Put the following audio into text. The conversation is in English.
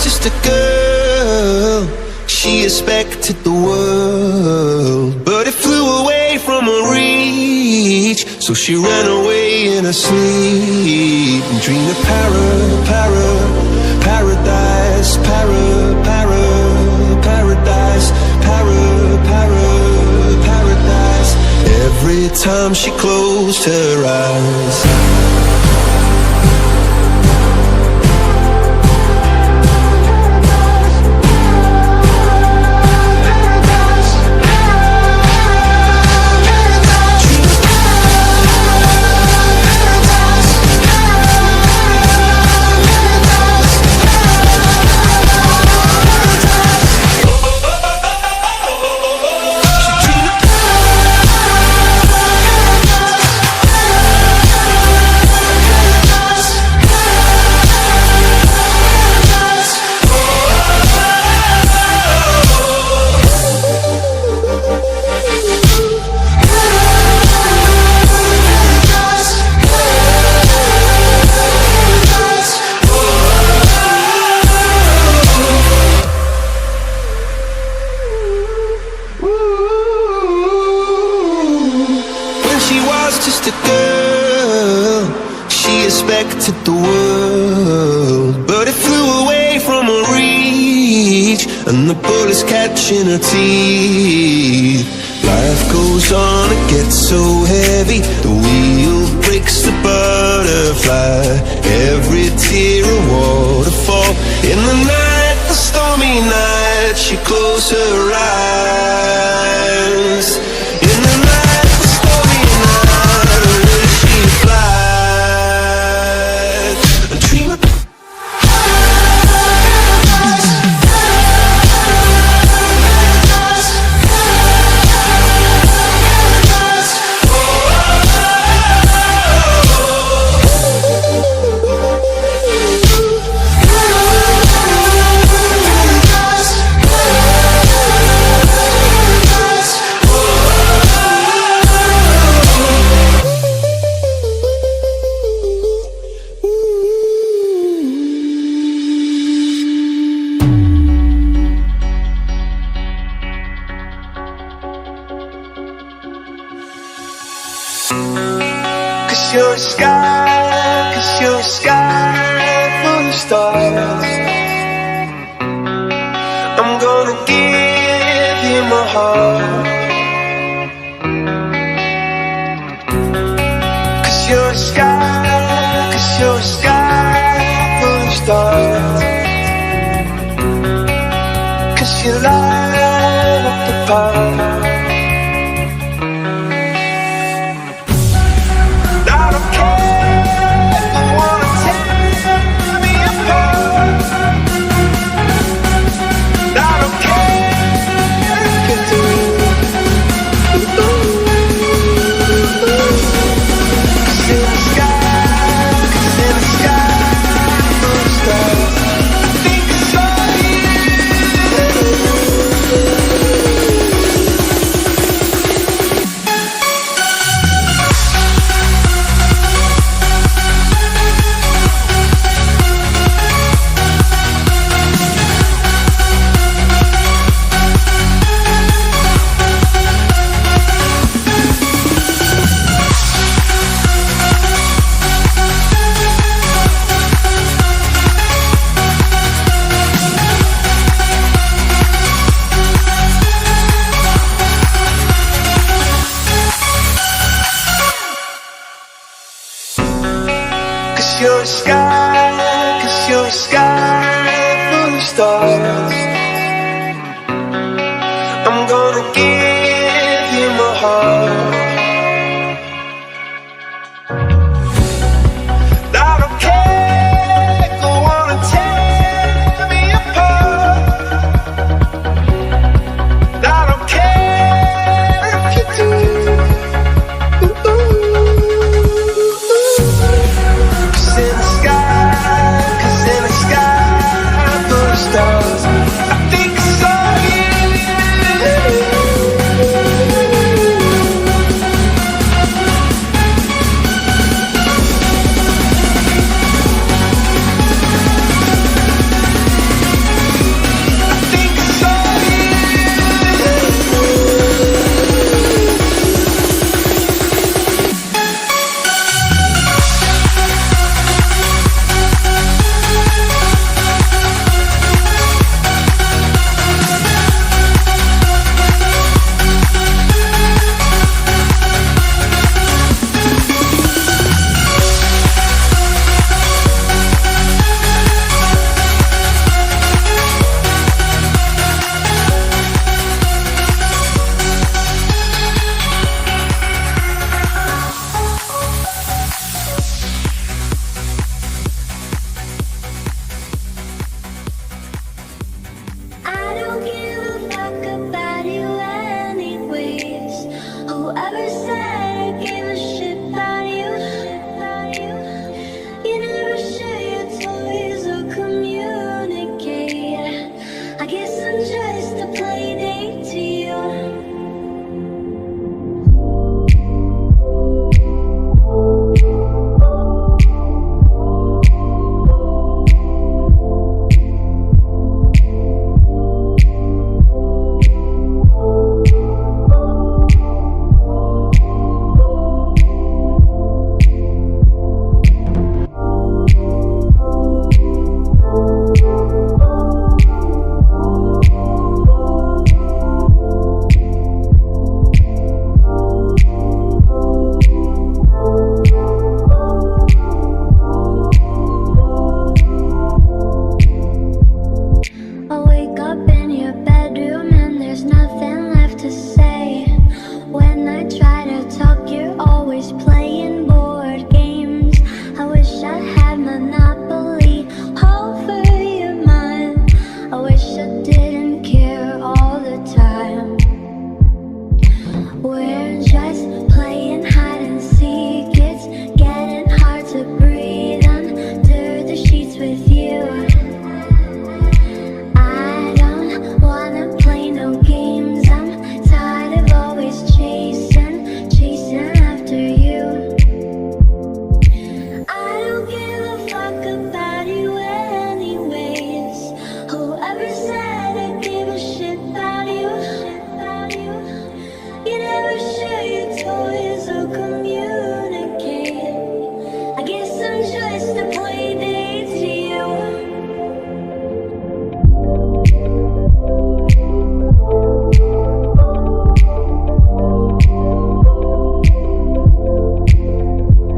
just a girl, she expected the world, but it flew away from her reach. So she ran away in her sleep and dreamed of paradise, paradise, paradise. Every time she closed her eyes. Just a girl, she expected the world, but it flew away from her reach, and the bullets catching her teeth. Life goes on, it gets so heavy, the wheel breaks the butterfly. Every tear a waterfall. In the night, the stormy night, she closed her eyes. In the night, the stormy night, you're a sky full of stars. I'm gonna give you my heart. 'Cause you're a sky full of stars. 'Cause you light up the path. You're a sky full of stars. I'm gonna give you my heart.